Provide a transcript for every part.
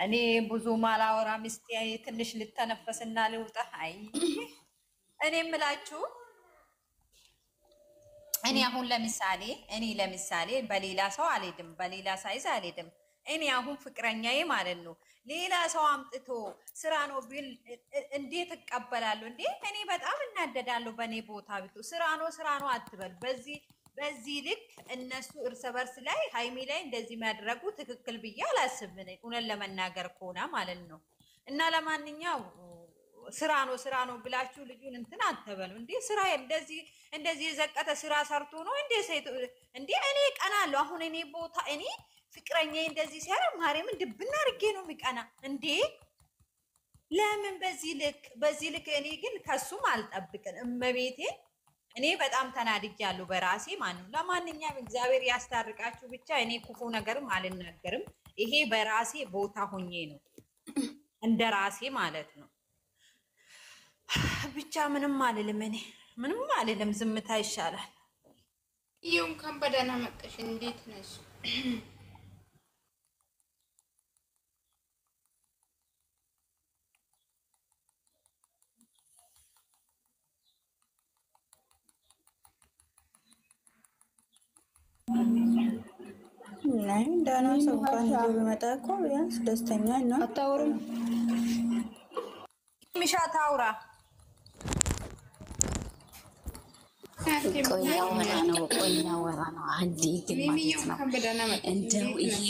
እኔ ብዙ ማላወራ ምስቲ ትንሽ ልተነፈስና ልውጣ። አይ እኔ የምላችሁ እኔ አሁን ለምሳሌ በሌላ ሰው አልሄድም፣ በሌላ ሳይዝ አልሄድም። እኔ አሁን ፍቅረኛዬ ማለት ነው ሌላ ሰው አምጥቶ ስራ ነው ቢል እንዴት እቀበላለሁ እንዴ? እኔ በጣም እናደዳለሁ። በእኔ ቦታ ቢቱ ስራ ነው አትበል። በዚህ ልክ እነሱ እርስ በርስ ላይ ሃይሚ ላይ እንደዚህ ማድረጉ ትክክል ብዬ አላስብም፣ እውነት ለመናገር ከሆነ ማለት ነው። እና ለማንኛው ስራ ነው ብላችሁ ልጁን እንትን አትበሉ እንዴ። ስራ እንደዚህ የዘቀተ ስራ ሰርቶ ነው እንዴ ሴት እንዴ? እኔ ቀናለሁ። አሁን እኔ ቦታ እኔ ፍቅረኛ እንደዚህ ሲያረግ ማርያምን ድብና አድርጌ ነው የሚቀና እንዴ። ለምን በዚህ ልክ እኔ ግን ከሱም አልጠብቅን እመቤቴ። እኔ በጣም ተናድጃለሁ በራሴ ማለት ነው። ለማንኛውም እግዚአብሔር ያስታርቃችሁ ብቻ። እኔ ክፉ ነገርም አልናገርም። ይሄ በራሴ ቦታ ሆኜ ነው እንደ ራሴ ማለት ነው። ብቻ ምንም አልልም፣ እኔ ምንም አልልም። ዝምታ ይሻላል። ይሁን እንኳን በደህና መጣሽ። እንዴት ነሽ? ናይ እንዳና ሰው እንኳን ይዞ ቢመጣ እኮ ቢያንስ ደስተኛ ነው። አታወሩም? ሚሻ ታውራ ቆያ ወራ ነው። አንዴ ግን ማለት ነው እንደው ይሄ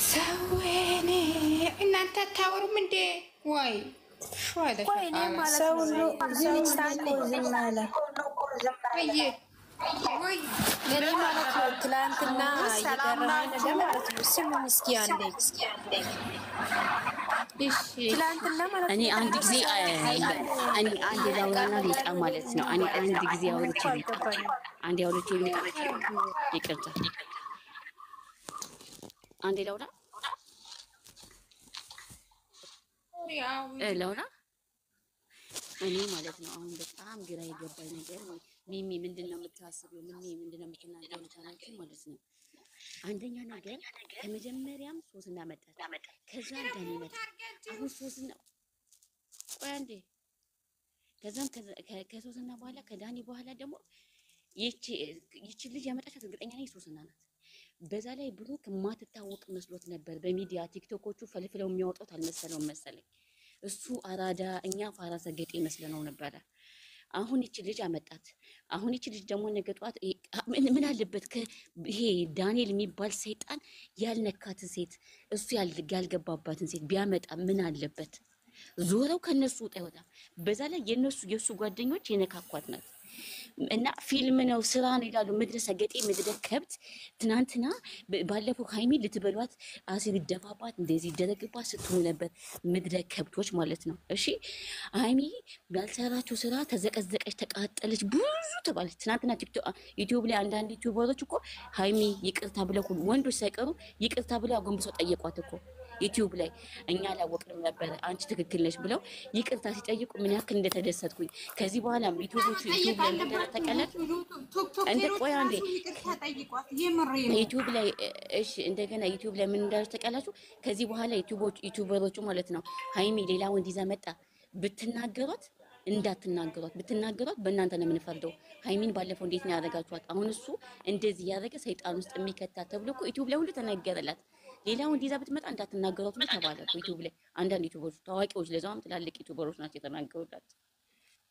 ሰውኔ እናንተ አታወሩም እንዴ? ወይ ሰው ሁሉ ዝም አለ። እኔ ማለት ነው ትላንትና የቀረበ ነገር ማለት ነው። ስሙ እስኪ አንዴ ትላንትና ማለት እኔ አንድ ጊዜ አንድ ላውራና ሊጣ ማለት ነው። እኔ አንድ ጊዜ አውርቼ ሊጣ ይቅርታ፣ አንዴ ላውራ እኔ ማለት ነው። አሁን በጣም ግራ የገባኝ ነገር ሚሚ ምንድን ነው የምታስበው? ምንድን ነው የምትናገረው ታላችሁ ማለት ነው። አንደኛ ነገር ከመጀመሪያም ሶስና መጣች፣ ከዛ ዳኒ መጣ። አሁን ሶስና ቆይ አንዴ፣ ከዛም ከሶስና በኋላ ከዳኒ በኋላ ደግሞ ይቺ ልጅ ያመጣቻት እርግጠኛ ነኝ ሶስና ናት። በዛ ላይ ብሩክ ማትታወቅ መስሎት ነበር። በሚዲያ ቲክቶኮቹ ፈልፍለው የሚያወጡት አልመሰለውም መሰለኝ። እሱ አራዳ፣ እኛ ፋራ ሰገጤ መስለነው ነበረ። አሁን ይቺ ልጅ አመጣት። አሁን ይቺ ልጅ ደግሞ ነገ ጧት ምን አለበት ይሄ ዳንኤል የሚባል ሰይጣን ያልነካትን ሴት እሱ ያልገባባትን ሴት ቢያመጣ ምን አለበት? ዞረው ከነሱ ውጣ ይወጣ። በዛ ላይ የሱ ጓደኞች የነካኳት ናት። እና ፊልም ነው ስራ ነው ይላሉ። ምድረ ሰገጤ ምድረ ከብት። ትናንትና ባለፈው ሃይሚ ልትበሏት አሲድ ደፋባት እንደዚህ ይደረግባት ስትሆኑ ነበር። ምድረ ከብቶች ማለት ነው። እሺ ሃይሚ ያልሰራችው ስራ ተዘቀዘቀች፣ ተቃጠለች፣ ብዙ ተባለች። ትናንትና ዩቲዩብ ላይ አንዳንድ ዩቲዩበሮች እኮ ሃይሚ ይቅርታ ብለው ወንዶች ሳይቀሩ ይቅርታ ብለው አጎንብሰው ጠየቋት እኮ ዩቲዩብ ላይ። እኛ አላወቅንም ነበር አንቺ ትክክል ነሽ ብለው ይቅርታ ሲጠይቁ ምን ያክል እንደተደሰትኩኝ። ከዚህ በኋላ ዩቲዩብ ላይ እንደተቀለጥ እንደ ቆይ አንዴ ዩቲዩብ ላይ እሺ፣ እንደገና ዩቲዩብ ላይ ምን እንዳለች ተቀላችሁ። ከዚህ በኋላ ዩቲዩበሮቹ ማለት ነው ሃይሚ ሌላ ወንድ ይዛ መጣ ብትናገሯት እንዳትናገሯት፣ ብትናገሯት በእናንተ ነው የምንፈርደው። ሃይሚን ባለፈው እንዴት ነው ያደረጋችኋት? አሁን እሱ እንደዚህ ያደረገ ሰይጣን ውስጥ የሚከታት ተብሎ እኮ ዩቲዩብ ላይ ሁሉ ተነገረላት። ሌላው እንዲዛ ብትመጣ እንዳትናገሯት ነው ተባለ እኮ ዩቲዩብ ላይ። አንዳንድ ዩቲዩበሮች ታዋቂዎች፣ ለዛውም ትላልቅ ዩቲዩበሮች ናቸው የተናገሩላት።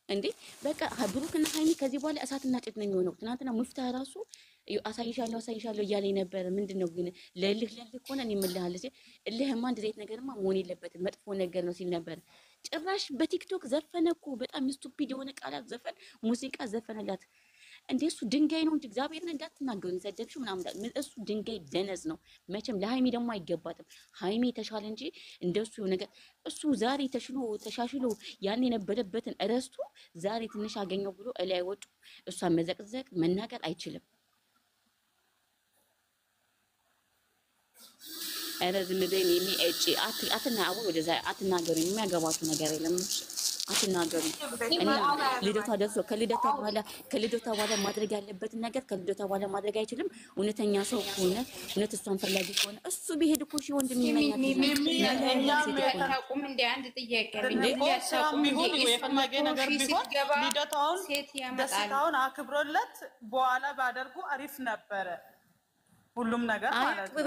እንዴ በቃ ብሩክና ሃይሚ ከዚህ በኋላ እሳትና ጭድ ነው የሚሆነው። ትናንትና ሙፍታ ራሱ አሳይሻለሁ እያለኝ ነበር። ምንድነው ግን ለልህ ከሆነ እኔ እምልሃለሁ ሲል እልህማ እንደዚህ አይነት ነገርማ መሆን የለበትም መጥፎ ነገር ነው ሲል ነበር። ጭራሽ በቲክቶክ ዘፈነ እኮ በጣም ስቱፒድ የሆነ ቃላት ዘፈን፣ ሙዚቃ ዘፈነላት። እንዴ እሱ ድንጋይ ነው እንጂ እግዚአብሔርን እንዳትናገሩ ሰደብሽው ምናምን። እሱ ድንጋይ ደነዝ ነው መቼም። ለሃይሚ ደግሞ አይገባትም። ሃይሚ የተሻለ እንጂ እንደሱ ነገር እሱ ዛሬ ተሻሽሎ ያን የነበረበትን እረስቶ ዛሬ ትንሽ አገኘው ብሎ እላይ ወጡ። እሷን መዘቅዘቅ መናገር አይችልም። ኧረ ዝም በይ ሚሚ እጪ አትናገሩ፣ ወደዛ አትናገሩ። የሚያገባችሁ ነገር የለም። አትናገሩ። እኔ ልደቷ ደርሶ ከልደቷ በኋላ ማድረግ ያለበትን ነገር ከልደቷ በኋላ ማድረግ አይችልም። እውነተኛ ሰው ከሆነ እውነት እሷን ፈላጊ ከሆነ እሱ ቢሄድ እኮ ሺህ ወንድ የሚመኛት አንድ ጥያቄ የፈለገ ነገር ቢሆን ልደቷውን ደስታውን አክብሮለት በኋላ ባደርጉ አሪፍ ነበረ። ሁሉም ነገር ማለት ነው።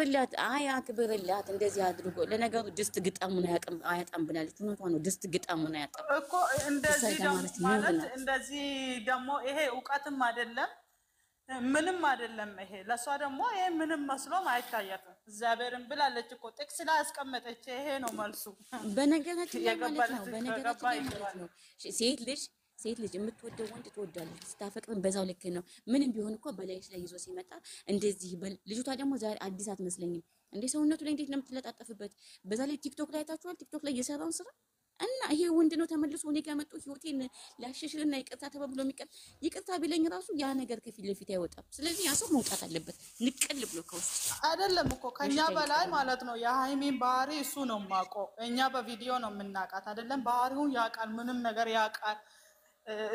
አክብርላት እንደዚህ አድርጎ። ለነገሩ ድስት ግጣሙን አያጣም ብላለች። እውነቷን ነው። ድስት ግጣሙን አያጣም እኮ እንደዚህ ማለት እንደዚህ ደግሞ ይሄ እውቀትም አይደለም ምንም አይደለም። ይሄ ለሷ ደግሞ ይሄ ምንም መስሎም አይታያትም። እግዚአብሔርን ብላለች እኮ ጥቅስ ላይ አስቀመጠች። ይሄ ነው መልሱ። በነገራችን ላይ ማለት ነው ሴት ልጅ የምትወደው ወንድ ትወዳለች። ስታፈቅርም በዛው ልክ ነው። ምንም ቢሆን እኮ በላይሽ ላይ ይዞ ሲመጣ እንደዚህ ልጅቷ ደግሞ ዛሬ አዲስ አትመስለኝም እንዴ! ሰውነቱ ላይ እንዴት ነው የምትለጣጠፍበት? በዛ ላይ ቲክቶክ ላይ አይታችኋል? ቲክቶክ ላይ እየሰራውን ስራ እና ይሄ ወንድ ነው ተመልሶ እኔ ጋር መጥቶ ህይወቴን ላሽሽልና ይቅርታ ተባብሎ ይቅርታ ቢለኝ ራሱ ያ ነገር ከፊት ለፊት አይወጣም። ስለዚህ ያ ሰው መውጣት አለበት ንቅል ብሎ ከውስጥ አይደለም እኮ ከኛ በላይ ማለት ነው። የሃይሚን ባህሪ እሱ ነው የማውቀው። እኛ በቪዲዮ ነው የምናውቃት አይደለም። ባህሪውን ያውቃል፣ ምንም ነገር ያውቃል።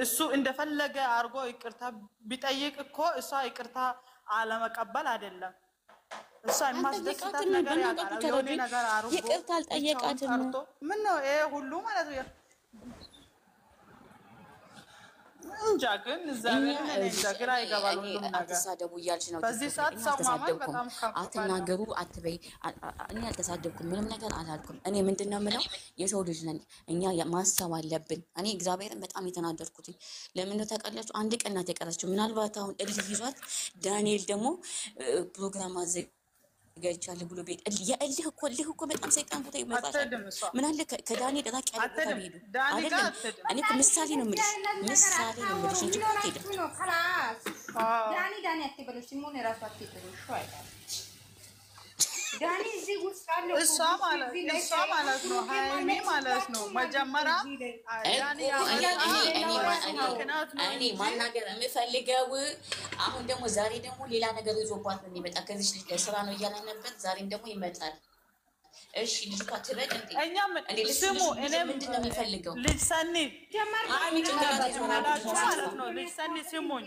እሱ እንደፈለገ አርጎ ይቅርታ ቢጠይቅ እኮ እሷ ይቅርታ አለመቀበል አይደለም። እሷ የማስደስታት ነገር ያውቃል። የሆነ ነገር አርጎ ይቅርታ አልጠየቃትም። ምን ነው ይሄ ሁሉ ማለት ነው? እንጃ ግን ግራ ይገባል ሁሉም ነገር። አትሳደቡ እያልሽ ነው። በዚህ ሰዓት ሰው ማመን በጣም አትናገሩ አትበይ። እኔ አልተሳደብኩም፣ ምንም ነገር አላልኩም። እኔ ምንድነው የምለው የሰው ልጅ ነን እኛ ማሰብ አለብን። እኔ እግዚአብሔርን በጣም የተናደድኩት ለምን ነው ታውቃላችሁ? አንድ ቀን ናት የቀረችው። ምናልባት አሁን እልህ ይዟት ዳንኤል ደግሞ ፕሮግራም ገጭቻለሁ ብሎ ቤት የእልህ እኮ በጣም ሰይጣን ቦታ ይመጣል። ምን አለ ከዳንኤል ራቅ ያለ ቦታ ቢሄዱ አይደለም። እኔ እኮ ምሳሌ ነው የምልሽ እንጂ እኮ አትሄድም። እሷ ማለት ነው ሃይሚ ማለት ነው መጀመሪያ እኔ ማናገር የምፈልገው አሁን ደግሞ ዛሬ ደግሞ ሌላ ነገር ይዞባት ነው የሚመጣ። ከዚህ ልጅ ለስራ ነው እያለ ነበር። ዛሬም ደግሞ ይመጣል። እሺ ልጅቷ ትበል እንዴ ስሙ። እኔ ምንድን ነው የሚፈልገው ልጅ ሰኒ ማለት ነው። ልጅ ሰኒ ስሙኝ፣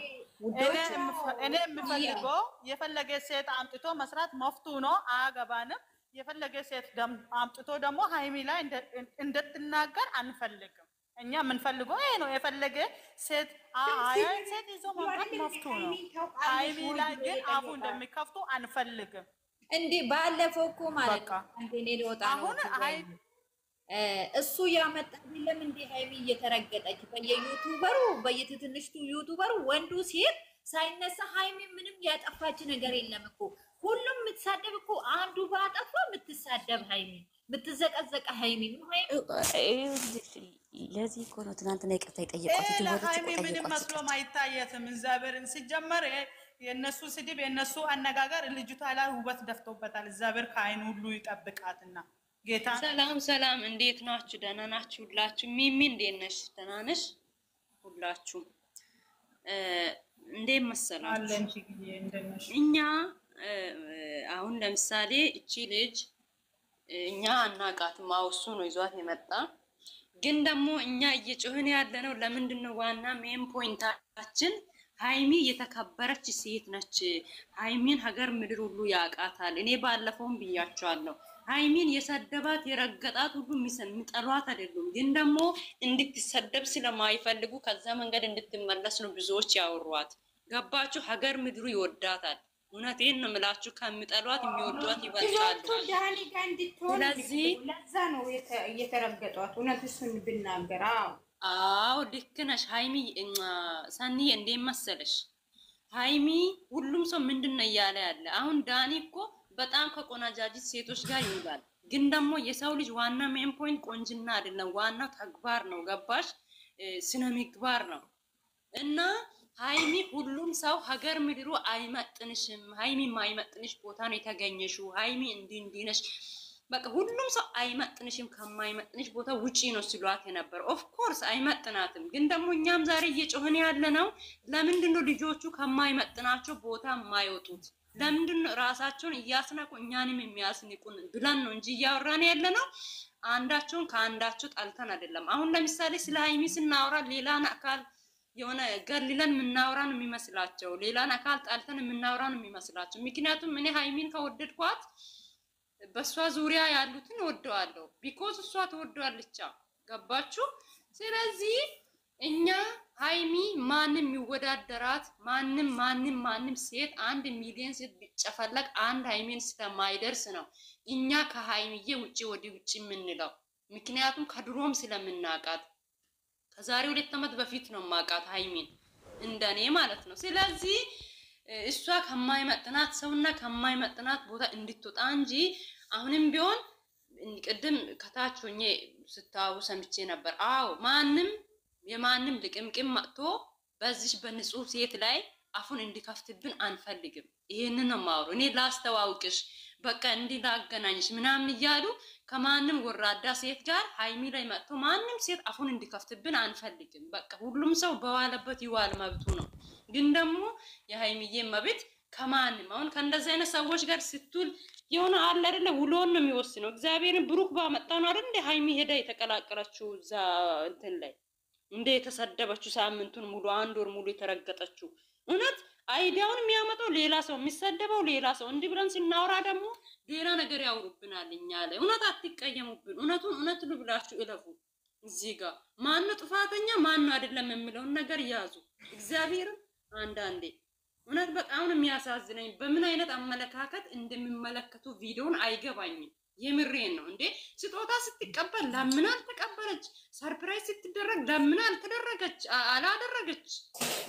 እኔ የምፈልገው የፈለገ ሴት አምጥቶ መስራት መፍቱ ነው፣ አያገባንም። የፈለገ ሴት አምጥቶ ደግሞ ሃይሚ ላይ እንድትናገር አንፈልግም። እኛ የምንፈልገው ይሄ ነው። የፈለገ ሴት ሴት ይዞ ማምጣት መፍቱ ነው። ሃይሚ ላይ ግን አፉ እንደሚከፍቱ አንፈልግም። እንዴ ባለፈው እኮ ማለት ነው እኔ ልወጣ ነው እሱ ያመጣ አይደለም እንዴ ሃይሚ እየተረገጠች በየዩቲዩበሩ በየትንሽቱ ዩቲዩበሩ ወንዱ ሲል ሳይነሳ ሃይሚ ምንም ያጠፋች ነገር የለም እኮ። ሁሉም የምትሳደብ እኮ አንዱ ባጠፋ የምትሳደብ ሃይሚ የምትዘቀዘቀ ሃይሚ ለዚህ እኮ ነው ትናንትና ይቅርታ የጠየቋት። ሃይሚ ምንም መስሎም አይታየትም። እግዚአብሔርን ሲጀመር የእነሱ ስድብ የእነሱ አነጋገር ልጅቷ ላይ ውበት ደፍቶበታል። እግዚአብሔር ከአይን ሁሉ ይጠብቃትና ጌታ። ሰላም እንዴት ናችሁ? ደህና ናችሁ ሁላችሁ? ሚሚ እንዴት ነሽ? ደህና ነሽ? ሁላችሁ እንዴት መሰላችሁ? እኛ አሁን ለምሳሌ እቺ ልጅ እኛ አናቃትም። እሱ ነው ይዟት የመጣ። ግን ደግሞ እኛ እየጮህን ያለነው ለምንድን ነው? ዋና ሜን ፖይንታችን ሃይሚ የተከበረች ሴት ነች። ሃይሚን ሀገር ምድር ሁሉ ያውቃታል። እኔ ባለፈውም ብያቸዋለሁ። ሃይሚን የሰደባት የረገጣት ሁሉ የሚጠሏት አይደሉም። ግን ደግሞ እንድትሰደብ ስለማይፈልጉ ከዛ መንገድ እንድትመለስ ነው ብዙዎች ያወሯት። ገባችሁ? ሀገር ምድሩ ይወዳታል። እውነቴን ነው የምላችሁ። ከሚጠሏት የሚወዷት ይበልጣሉ። ስለዚህ ለዛ ነው እየተረገጧት። እውነት እሱን ብናገር አዎ ልክ ነሽ ሃይሚ። ሰኒ እንዴት መሰለሽ ሃይሚ ሁሉም ሰው ምንድን ነው እያለ ያለ አሁን ዳኒ እኮ በጣም ከቆናጃጅት ሴቶች ጋር ይውላል። ግን ደግሞ የሰው ልጅ ዋና ሜን ፖይንት ቆንጅና አይደለም፣ ዋናው ተግባር ነው። ገባሽ? ስነ ምግባር ነው። እና ሃይሚ ሁሉም ሰው ሀገር ምድሩ አይመጥንሽም፣ ሃይሚ ማይመጥንሽ ቦታ ነው የተገኘሽው፣ ሃይሚ እንዲህ ነሽ፣ በቃ ሁሉም ሰው አይመጥንሽም፣ ከማይመጥንሽ ቦታ ውጪ ነው ሲሏት የነበር። ኦፍ ኮርስ አይመጥናትም። ግን ደግሞ እኛም ዛሬ እየጮህን ያለ ነው ለምንድን ነው ልጆቹ ከማይመጥናቸው ቦታ የማይወጡት? ለምንድን ነው ራሳቸውን እያስናቁ እኛንም የሚያስንቁን ብለን ነው እንጂ እያወራን ያለ ነው። አንዳቸውን ከአንዳቸው ጣልተን አይደለም። አሁን ለምሳሌ ስለ ሀይሚ ስናወራ ሌላን አካል የሆነ ገልለን የምናወራ ነው የሚመስላቸው፣ ሌላን አካል ጣልተን የምናወራ ነው የሚመስላቸው። ምክንያቱም እኔ ሀይሚን ከወደድኳት በእሷ ዙሪያ ያሉትን ወደዋለሁ። ቢኮዝ እሷ ትወደዋለች። ገባችሁ? ስለዚህ እኛ ሀይሚ ማንም የሚወዳደራት ማንም ሴት 1 ሚሊዮን ሴት ቢጨፈለቅ አንድ ሀይሚን ስለማይደርስ ነው እኛ ከሀይሚዬ ውጪ ወዲ ውጪ የምንለው። ምክንያቱም ከድሮም ስለምናቃት ከዛሬ 2 ዓመት በፊት ነው ማቃት ሀይሚን እንደኔ ማለት ነው። ስለዚህ እሷ ከማይመጥናት ሰውና ከማይመጥናት ቦታ እንድትወጣ እንጂ አሁንም ቢሆን ቅድም ከታች ሆኜ ስታው ሰምቼ ነበር። አዎ የማንም ልቅምቅም መጥቶ በዚህ በንጹህ ሴት ላይ አፉን እንዲከፍትብን አንፈልግም። ይሄንን ነው ማውሩ። እኔ ላስተዋውቅሽ በቃ እንዲህ ላገናኝሽ ምናምን እያሉ ከማንም ወራዳ ሴት ጋር ሀይሚ ላይ መጥቶ ማንም ሴት አፉን እንዲከፍትብን አንፈልግም። በቃ ሁሉም ሰው በዋለበት ይዋል፣ መብቱ ነው። ግን ደግሞ የሀይሚዬ መብት ከማንም አሁን ከእንደዚህ አይነት ሰዎች ጋር ስትውል የሆነ አለ አይደለ ውሎን ነው የሚወስነው። እግዚአብሔርን ብሩክ ባመጣ ነው አይደል እንደ ሀይሚ ሄዳ የተቀላቀለችው እዛ እንትን ላይ እንደ የተሰደበችው ሳምንቱን ሙሉ 1 ወር ሙሉ የተረገጠችው። እውነት አይዲያውን የሚያመጣው ሌላ ሰው፣ የሚሰደበው ሌላ ሰው። እንዲህ ብለን ስናወራ ደግሞ ሌላ ነገር ያውሩብናል እኛ ላይ። እውነት አትቀየሙብን። እውነቱን እውነት ብላችሁ እለፉ። እዚህ ጋር ማነው ጥፋተኛ ማነው አይደለም የሚለውን ነገር ያዙ። እግዚአብሔርን አንዳንዴ እውነት በጣም ነው የሚያሳዝነኝ። በምን አይነት አመለካከት እንደሚመለከቱ ቪዲዮን አይገባኝም። የምሬን ነው እንዴ። ስጦታ ስትቀበል ለምን አልተቀበለች? ሰርፕራይዝ ስትደረግ ለምን አልተደረገች አላደረገች?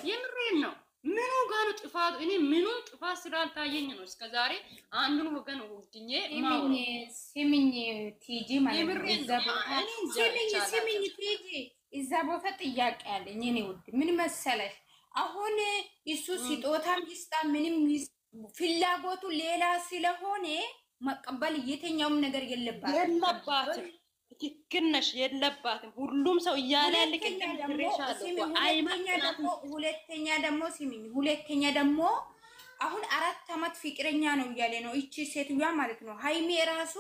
የምሬን ነው። ምኑ ጋር ጥፋቱ? እኔ ምኑን ጥፋት ስላልታየኝ ነው እስከዛሬ አንዱን ወገን ወግኜ ማውራ። ሲሚኝ ቲጂ ማለት ነው። ሲሚኝ ቲጂ እዛ ቦታ ጥያቄ አለኝ እኔ ውድ። ምን መሰለሽ አሁን እሱ ስጦታም ይስጣ ምንም ፍላጎቱ ሌላ ስለሆነ መቀበል የተኛውም ነገር የለባትም። ትክክል ነሽ፣ የለባትም። ሁሉም ሰው እያለ ያለ ሁለተኛ ደግሞ አሁን 4 ዓመት ፍቅረኛ ነው እያለ ነው እቺ ሴትዮዋ ማለት ነው። ሀይሜ ራሱ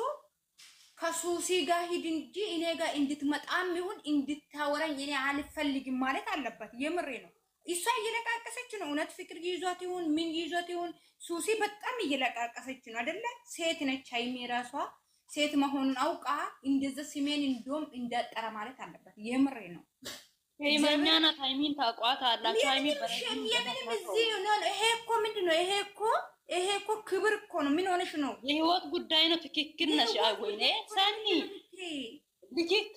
ከሱሲ ጋር ሂድ እንጂ እኔ ጋር እንድትመጣም ይሁን እንድታወራኝ እኔ አልፈልግም ማለት አለባት። የምሬ ነው። እሷ እየለቃቀሰች ነው። እውነት ፍቅር ይዟት ይሁን ምን ይዟት ይሁን ሱሲ በጣም እየለቃቀሰች ነው አይደለ? ሴት ነች። ሀይሜ ራሷ ሴት መሆኑን አውቃ እንደዛ ሲሜን እንደም እንዳጠራ ማለት አለበት። የምሬ ነው። ሀይሚኛ ናት። ሀይሚን ታውቋታላችሁ። ሀይሚ የምንም እዚህ ነው። ይሄ እኮ ምንድን ነው? ይሄ እኮ ክብር እኮ ነው። ምን ሆነሽ ነው? የህይወት ጉዳይ ነው። ትክክል ነሽ። ወይኔ ሰኒ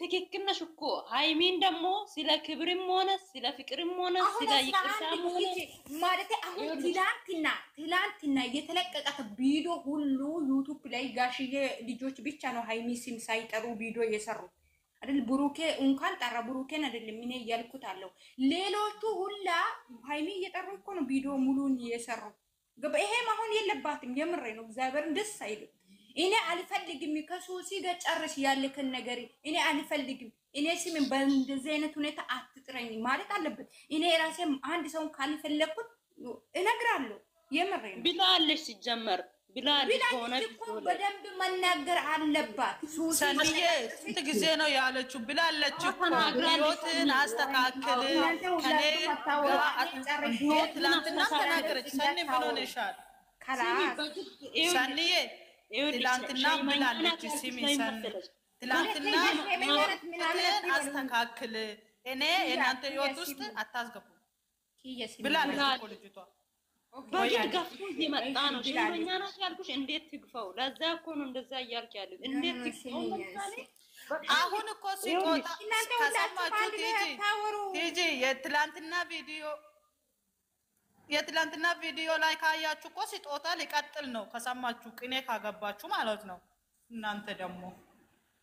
ትክክል ነሽ እኮ። ሀይሚን ደግሞ ስለ ክብርም ሆነ ስለ ፍቅርም ሆነ ስለ ይቅርታም ሆነ ማለት አሁን ትላንትና የተለቀቀ ቪዲዮ ሁሉ ዩቲዩብ ላይ ጋሽዬ ልጆች ብቻ ነው ሀይሚ ስም ሳይጠሩ ቪዲዮ የሰሩት አይደል? ብሩኬ እንኳን ጠራ። ብሩኬን አይደለም እኔ እያልኩት አለው። ሌሎቹ ሁላ ሀይሚ እየጠሩ እኮ ነው ቪዲዮ ሙሉን የሰሩ። ይሄ መሆን የለባትም። የምሬ ነው። እግዚአብሔርን ደስ አይልም። እኔ አልፈልግም። ከሱሲ ጋር ጨርሽ ያልከን ነገር እኔ አልፈልግም። እኔ ስምን በእንደዚህ አይነት ሁኔታ አትጥረኝ ማለት አለበት። እኔ ራሴ አንድ ሰው ካልፈለኩት እነግራለሁ። የምሬ ነው ብላለች። ሲጀመር ብላለች ሆነ በደንብ መናገር አለባት። ሰንዬ ስንት ጊዜ ነው ያለችው? ብላለች እኮ ህይወትን አስተካክል ከኔ ጋር ትላንትና ተናገረች። ሰኒ ምን ሆነሻል? ሰኒዬ ትላንትና ብላለች። ሲሚ ሰኒ ትላንትና ህይወትን አስተካክል እኔ የእናንተ ህይወት ውስጥ አታስገቡ ብላለች እኮ ልጅቷ። በግድ ገፍቶ እየመጣ ነው። ሽመኛ ናት ያልኩሽ። እንዴት ትግፈው? ለዛ እኮ ነው እንደዛ እያልክ ያሉት። እንዴት ትግፈው? አሁን እኮ ሲቆጣ ከሰማችሁ ቲጂ የትላንትና ቪዲዮ ላይ ካያችሁ እኮ ስጦታ ሊቀጥል ነው። ከሰማችሁ ቅኔ ካገባችሁ ማለት ነው። እናንተ ደግሞ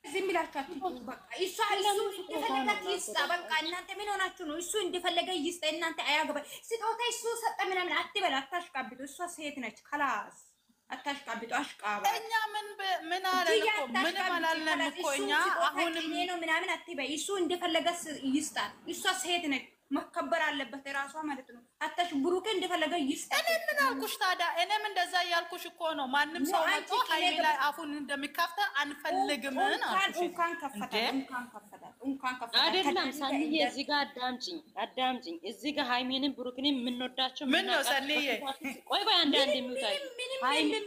ዝም ብላችሁ በቃ እሱ እንደፈለገ ይስጣ። በቃ እናንተ ምን ሆናችሁ ነው? እሱ እንደፈለገ ይስጣ። እናንተ አያገባ። ስጦታ እሱ ሰጠ ምናምን አትበል። አታሽቃብጡ። እሷ ሴት ነች። ከላስ አታሽቃብጡ። አሽቃባ እኛ ምን አለን እኮ ምን ማላለን እኮ እኛ አሁንም እኔ ነው ምናምን አትበይ። እሱ እንደፈለገ ይስጣ። እሷ ሴት ነች። መከበር አለበት ራሷ ማለት ነው። አታሽ ብሩኬ እንደፈለገ ይስጣ። እኔ ምን አልኩሽ ታዲያ? እኔም እንደዛ እያልኩሽ እኮ ነው። ማንም ሰው መጥቶ ሀይሚ ላይ አፉን እንደሚካፍተ አንፈልግም። እንኳን ከፈታ አይደለም ሰንዬ፣ እዚህ ጋር አዳምጪኝ። እዚህ ጋር ሃይሚንም ብሩክንም የምንወዳቸው ምን ነው ሰንዬ? ቆይ አንዳንድ የሚውጣይ ምንም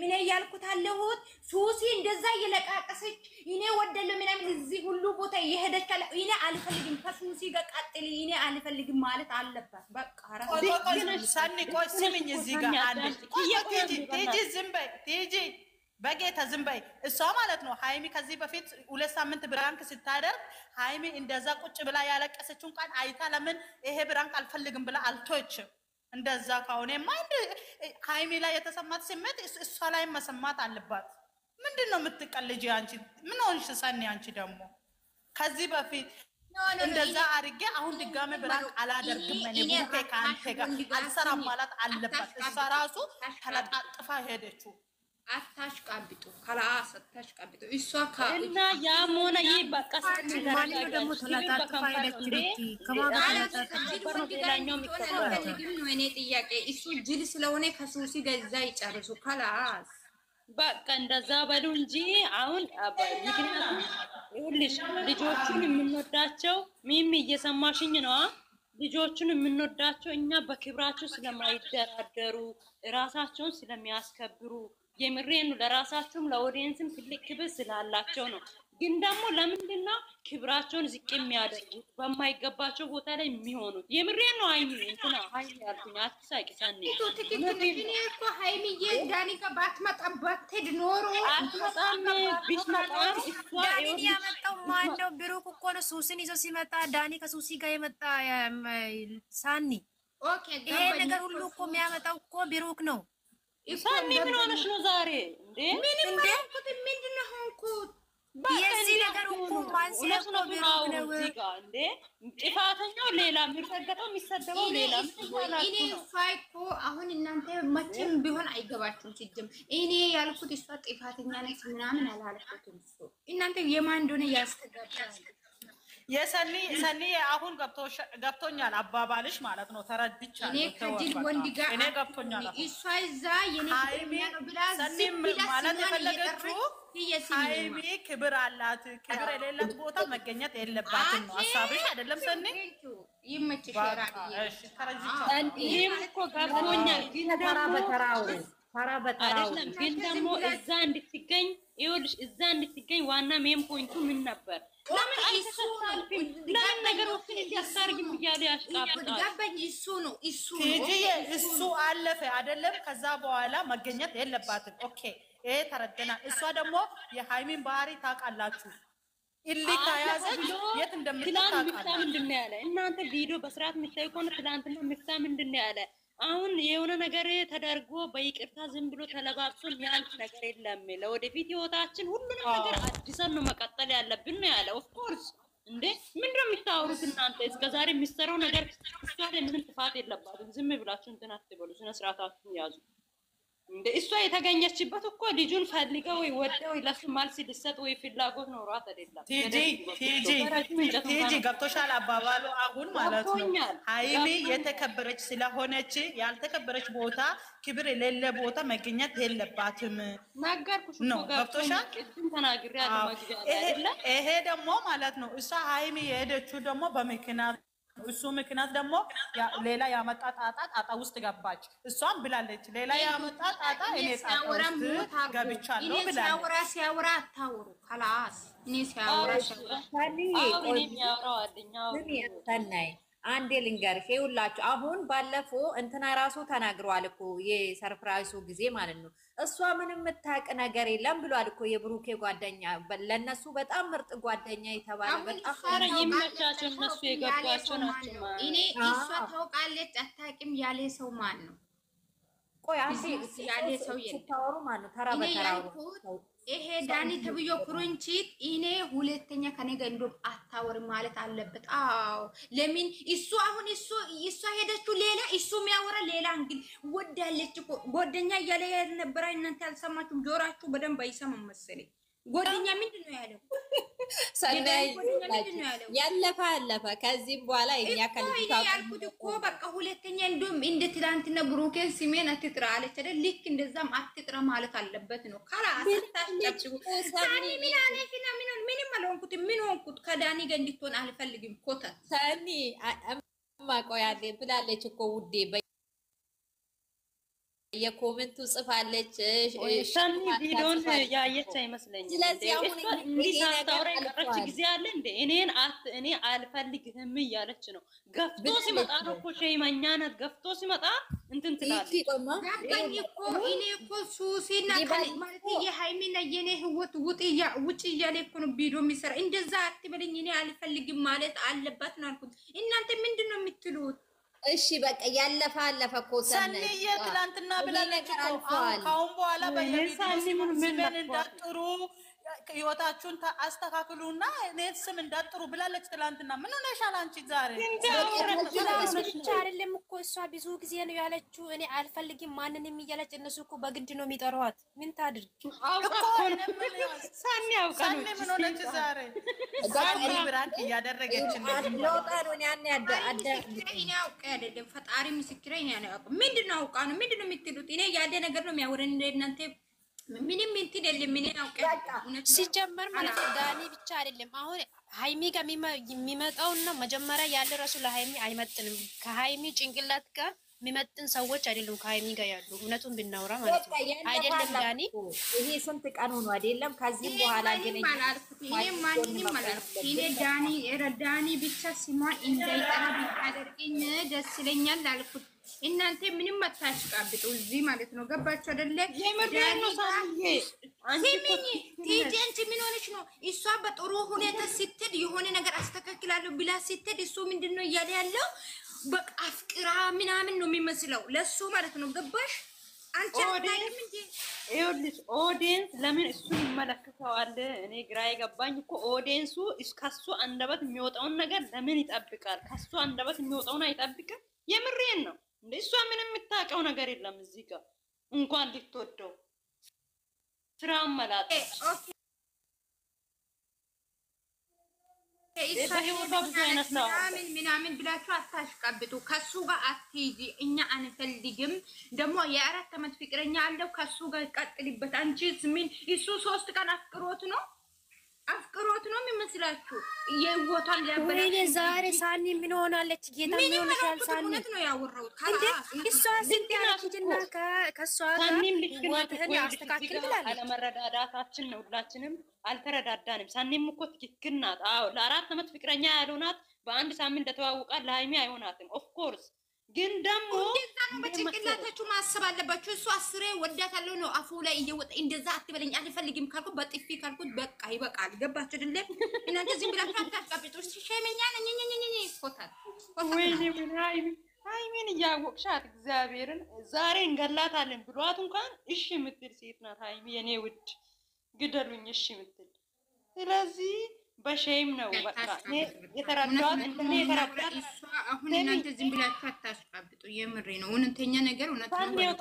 እኔ እያልኩት አለሁት ሱሲ እንደዛ እየለቃቀሰች እኔ ወደለ ምናምን እዚህ ሁሉ ቦታ እየሄደች እኔ አልፈልግም ከሱሲ ጋር ቀጥል እኔ አልፈልግም ማለት አለባት። በቃ ሰኒ ቆይ ስሚኝ፣ እዚህ ጋር አንድ ቲጂ ዝም በይ ቲጂ በጌታ ዝም በይ። እሷ ማለት ነው ሃይሚ ከዚህ በፊት 2 ሳምንት ብራንክ ስታደርግ ሃይሚ እንደዛ ቁጭ ብላ ያለቀሰችውን ቃል አይታ ለምን ይሄ ብራንክ አልፈልግም ብላ አልቶችም። እንደዛ ከሆነማ ሃይሚ ላይ የተሰማት ስሜት እሷ ላይ መሰማት አለባት። ምንድነው የምትቀልጂ አንቺ? ምን ሆንሽ ሰኒ? አንቺ ደግሞ ከዚህ በፊት እንደዛ አድርጌ አሁን ድጋሜ ብራንክ አላደርግም እኔ ቡኬ ከአንተ ጋር አልሰራም ማለት አለባት። እሷ ራሱ ተለጣጥፋ ሄደችው። አታሽቃብጡ ከላስ አታሽቃብጡ። እሷ እና ያም ሆነ ይህ በቃ ማን ደግሞ ተለጣጥፋ ሄደች? እኔ ጥያቄ እሱ ጅል ስለሆነ ከሱሲ ገዛ ይጨርሱ ከላስ በቃ እንደዛ በሉ እንጂ አሁን ምክንያቱም ይኸውልሽ ልጆቹን የምንወዳቸው ሚሚ እየሰማሽኝ ነው። ልጆቹን የምንወዳቸው እኛ በክብራቸው ስለማይደራደሩ ራሳቸውን ስለሚያስከብሩ የምሬን ነው። ለራሳቸውም ለኦዲየንስም ትልቅ ክብር ስላላቸው ነው። ግን ደግሞ ለምንድነው ክብራቸውን ዝቅ የሚያደርጉት በማይገባቸው ቦታ ላይ የሚሆኑት? የምሬን ነው። እንትና ሃይሚ ያልኩኝ አትሳቂ ሰኒ እኔ እኮ ሃይሚዬ ዳኒ ጋር ባትመጣባት ሄድ ኖሮ አትመጣም። ቢትመጣም ዳኒ ያመጣው ማን ነው? ብሩክ እኮ ነው። ሱሲን ይዞ ሲመጣ ዳኒ ከሱሲ ጋር የመጣ ሳኒ። ኦኬ ይሄ ነገር ሁሉ እኮ የሚያመጣው እኮ ብሩክ ነው። ሳኒ ምን ሆነሽ ነው ዛሬ እንዴ? ምንድነው ሆንኩት? የዚህ ነገር እኮ ማንሲያ እኮ ብሩክ ነው እንዴ? ጥፋተኛው ሌላ፣ የሚረገጠው የሚሰደበው ሌላ። እኔ ፋይኮ አሁን እናንተ መቼም ቢሆን አይገባችሁም። ሲጀም እኔ ያልኩት እሷ ጥፋተኛ ነች ምናምን አላልኩትም። እናንተ የማን እንደሆነ ያስተጋባል። የሰኒ አሁን ገብቶኛል አባባልሽ ማለት ነው። ተረድቻለሁ። እኔ ከጅል ወንድ ጋር እኔ ገብቶኛል። እሷ እዛ የኔ ብላ ሰኒ ማለት የፈለገችው ሃይሚ ክብር አላት፣ ክብር የሌላት ቦታ መገኘት የለባትም ነው ሀሳብሽ አይደለም ሰኒ? ይመችሽ። ይሄም እኮ ገብቶኛል። ግን አይደለም ግን ደግሞ እዛ እንድትገኝ ይኸውልሽ፣ እዛ እንድትገኝ ዋና ሜን ፖይንቱ ምን ነበር? ለምን ነገሮችን እንዲያስታርግም እያለ ያሽቃብጣል። እሱ አለፈ አይደለም። ከዛ በኋላ መገኘት የለባትም። ኦኬ ይሄ ተረድተናል። እሷ ደግሞ የሃይሚን ባህሪ ታውቃላችሁ። ኢሊካ ያዘች የት እንደምትታቃላ ምንድን ነው ያለ? እናንተ ቪዲዮ በስርዓት የምታዩ ከሆነ ትናንትና ምፍታ ምንድን ነው ያለ? አሁን የሆነ ነገር ተደርጎ በይቅርታ ዝም ብሎ ተለባብሶ የሚያልፍ ነገር የለም። ለወደፊት ህይወታችን ሁሉንም ነገር አዲሰን ነው መቀጠል ያለብን ነው ያለ። ኦፍኮርስ እንዴ ምንድነው የምታወሩት እናንተ? እስከዛሬ የሚሰራው ነገር እሷ ላይ ምንም ጥፋት የለባትም። ዝም ብላችሁ እንትን አትበሉ፣ ስነ ስርዓታችሁን ያዙ። እንደ እሷ የተገኘችበት እኮ ልጁን ፈልገው ወይ ወደው ለሱ ማልስ ሊሰጥ ወይ ፍላጎት ኖሯት አይደለም። ቲጂ ገብቶሻል አባባሉ አሁን ማለት ነው። ሃይሚ የተከበረች ስለሆነች ያልተከበረች ቦታ ክብር የሌለ ቦታ መገኘት የለባትም። ነገርኩሽ ነው ገብቶሻል። ተናግሬ አይደለም። ይሄ ደግሞ ማለት ነው እሷ ሃይሚ የሄደችው ደግሞ በምክንያት እሱ ምክንያት ደግሞ ሌላ ያመጣ ጣጣ ውስጥ ገባች። እሷም ብላለች ሌላ ያመጣ ጣጣ እኔ ጣጣ ውስጥ ገብቻለሁ ብላለች። ሲያወራ አታውሩ خلاص እኔ ሲያወራ ተናይ አንዴ ልንገርሽ ይኸውላችሁ፣ አሁን ባለፈው እንትና ራሱ ተናግሯል እኮ የሰርፕራይሱ ጊዜ ማለት ነው። እሷ ምንም የምታውቅ ነገር የለም ብሏል እኮ የብሩኬ ጓደኛ፣ ለነሱ በጣም ምርጥ ጓደኛ የተባለ በጣም ይመቻቸው፣ እነሱ የገባቸው ናቸው። እኔ እሷ ታውቃለች አታውቅም ያለ ሰው ማን ነው? ቆይ አንዴ ያለ ሰው የታወሩ ማን ነው? ተራ በተራው ይሄ ዳኒ ተብዮ ኩሩንቺት እኔ ሁለተኛ ከኔ ጋር እንደውም አታወር ማለት አለበት። አዎ ለምን እሱ አሁን እሱ ሄደችው ሌላ እሱ የሚያወራ ሌላ እንግዲህ ወዳለች እኮ ጓደኛ እያለ ነበር። እናንተ አልሰማችሁም? ጆራችሁ በደንብ አይሰማም መሰለኝ። ጓደኛ ምንድን ነው ያለው? ሰናይ ያለፈ አለፈ። ከዚህም በኋላ እኛ ከልጅቷ ያልኩት እኮ በቃ ሁለተኛ እንደውም እንደ ትላንትና ብሩኬን ስሜን አትጥራ አለች አይደል? ልክ እንደዛም አትጥራ ማለት አለበት ነው። ካላስታችሁ ሳኒ ምን አለችና ምንም አልሆንኩትም። ምን ሆንኩት? ከዳኒ ጋር እንድትሆን አልፈልግም። ኮተት ሳኒ ማቆያለ ብላለች እኮ ውዴ የኮሜንቱ ጽፋለች። ሰኒ ቪዲዮን ያየች አይመስለኝም። ስለዚህ አሁን እንዲህ ሳታወራ የቀረች ጊዜ አለ እንዴ? እኔ አልፈልግህም እያለች ነው። ገፍቶ ሲመጣ ነው እኮ ሸይመኛ ናት። ገፍቶ ሲመጣ እንትን ትላለች። እኔ እኮ ሱሲና ማለት የሃይሚና የኔ ህይወት ውጪ እያለ እኮ ነው ቪዲዮ የሚሰራ። እንደዛ አትበለኝ። እኔ አልፈልግም ማለት አለባት ነው አልኩት። እናንተ ምንድን ነው የምትሉት? እሺ በቃ ያለፈ አለፈ እኮ ሰኒ ትላንትና ብላለች እኮ ካሁን በኋላ በየቪዲዮ ስሜን እንዳትጥሩ ህይወታችሁን አስተካክሉና እኔን ስም እንዳትጥሩ ብላለች ትላንትና። ምን ሆነሻል አንቺ ዛሬ? ብቻ አይደለም እኮ እሷ ብዙ ጊዜ ነው ያለችው እኔ አልፈልግም ማንንም እያለች እነሱ እኮ በግድ ነው የሚጠሯት። ምን ታድርግ? ሰኒ አውቃ ነው። ሰኒ ምን ሆነች ዛሬ? ሰኒ ብራንክ እያደረገች ነው። ለውጣሩን ያን እኔ አውቄ አይደለም ፈጣሪ ምስክሬ እኔ አውቃ። ምንድነው አውቃ ነው? ምንድነው የምትሉት? እኔ ያደ ነገር ነው የሚያወረን እናንተ ምንም እንትን የለም። ምን ያውቀ ሲጀመር ማለት ዳኒ ብቻ አይደለም አሁን ሃይሚ ጋር የሚመጣውና መጀመሪያ ያለ ራሱ ለሃይሚ አይመጥንም። ከሃይሚ ጭንቅላት ጋር የሚመጥን ሰዎች አይደሉም ከሃይሚ ጋር ያሉ። እውነቱን ብናወራ ማለት ነው አይደለም ዳኒ። ይሄ ስንት ቀን ሆኖ አይደለም? ከዚህም በኋላ ግን እኔ ማንንም አላልኩት። እኔ ዳኒ ብቻ ሲሟን እንዳይጠራ ቢያደርገኝ ደስ ይለኛል አልኩት። እናንተ ምንም አታሽቃብጡ እዚህ ማለት ነው። ገባችሁ አይደለ? ቲጀንት ምን ሆነች ነው እሷ በጥሩ ሁኔታ ስትሄድ የሆነ ነገር አስተካክላለሁ ብላ ስትሄድ እሱ ምንድነው እያለ ያለው በቃ አፍቅራ ምናምን ነው የሚመስለው ለሱ ማለት ነው። ገባሽ አንቺ? አታይም እንዴ? ይኸውልሽ ኦዲየንስ ለምን እሱን ይመለከተዋል? እኔ ግራ የገባኝ እኮ ኦዲየንሱ ከሱ አንደበት የሚወጣውን ነገር ለምን ይጠብቃል? ከሱ አንደበት የሚወጣውን አይጠብቅም? የምሬን ነው እንዴ? እሷ ምንም የምታውቀው ነገር የለም እዚህ ጋር እንኳን ልትወደው ስራ መላጥ ምናምን ብላችሁ አታሽቃብጡ። ከሱ ጋር አትይጂ። እኛ አንፈልግም። ደግሞ የ4 ዓመት ፍቅረኛ አለው ከሱ ጋር ቀጥልበት። አንቺ ምን እሱ 3 ቀን አፍቅሮት ነው የሚመስላችሁ? የቦታን ሊያበላ ወይኔ ዛሬ ሳኒ ምን ሆናለች? ጌታ ምን ሆነሻል? ሳኒ ነው ያወራሁት። እሷ ሲንቲያችንና ከሷ ጋር ወጥህን አስተካክል ብላለች። አለመረዳዳታችን ነው። ሁላችንም አልተረዳዳንም። ሳኒም እኮ ትክክል ናት። አዎ ለ4 ዓመት ፍቅረኛ ያልሆናት በአንድ ሳምንት እንደተዋወቃት ለሃይሚ አይሆናትም። ኦፍ ኮርስ ግን ደግሞ በጭንቅላታችሁ ማሰብ አለባችሁ። እሱ 10 ወዳታለሁ ነው አፉ ላይ እየወጣ እንደዛ አትበለኝ አልፈልግም ካልኩት በጥፊ ካልኩት በቃ ይበቃል። ገባችሁ አይደለ? እናንተ ዝም ብላችሁ አታቃብጡ። ሸመኛ ነኝ ኮታል ወይኔ ሃይሚን እያወቅሻት እግዚአብሔርን ዛሬ እንገላታለን ብሏት እንኳን እሺ የምትል ሴት ናት ሃይሚ። የኔ ውድ ግደሉኝ እሺ የምትል ስለዚህ በሼም ነው በቃ የተረዳት እንትን የተረዳት። አሁን እናንተ ዝም ብላችሁ አታሽቃብጡ። የምሬ ነው። እውነተኛ ነገር እውነት ነው።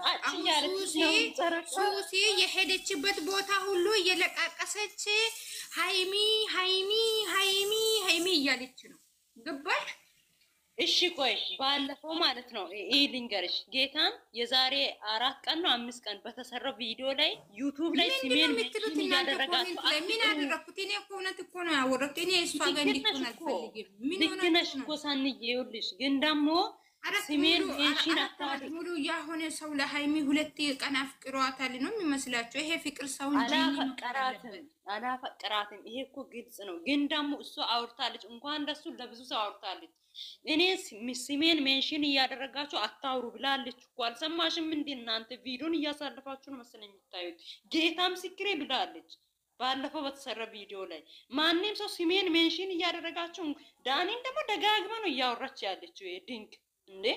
ሱሲ የሄደችበት ቦታ ሁሉ እየለቃቀሰች ሃይሚ እያለች ነው። ገባሽ? እሺ ቆይ ባለፈው ማለት ነው ይሄ ልንገርሽ ጌታን የዛሬ 4 ቀን ነው 5 ቀን በተሰራው ቪዲዮ ላይ ዩቲዩብ ላይ ሲሜን ያደረጋችሁ ምን አደረኩት? እኔ እኮ እውነት እኮ ነው ያወራሁት። እኔ እሷ ጋር እንድትሆን አልፈልግም። ምን ሆነ ነሽ እኮ ሳንዬ ይኸውልሽ ግን ደግሞ ሲሜን ሜንሽን አታድርጉ። ሙሉ ያሆነ ሰው ለሃይሚ 2 ቀን አፍቅሯታል ነው የሚመስላችሁ? ይሄ ፍቅር ሰው እንጂ አላፈቅራትም። ይሄ እኮ ግልጽ ነው። ግን ደግሞ እሷ አውርታለች። እንኳን ደሱ ለብዙ ሰው አውርታለች። እኔ ሲሜን ሜንሽን እያደረጋችሁ አታውሩ ብላለች እኮ አልሰማሽም እንዴ? እናንተ ቪዲዮን እያሳለፋችሁ ነው መሰለኝ የምታዩት። ጌታ ምስክሬ ብላለች ባለፈው በተሰራ ቪዲዮ ላይ። ማንንም ሰው ሲሜን ሜንሽን እያደረጋችሁ ዳኒን ደግሞ ደጋግማ ነው እያወራች ያለችው። ድንቅ እንዴ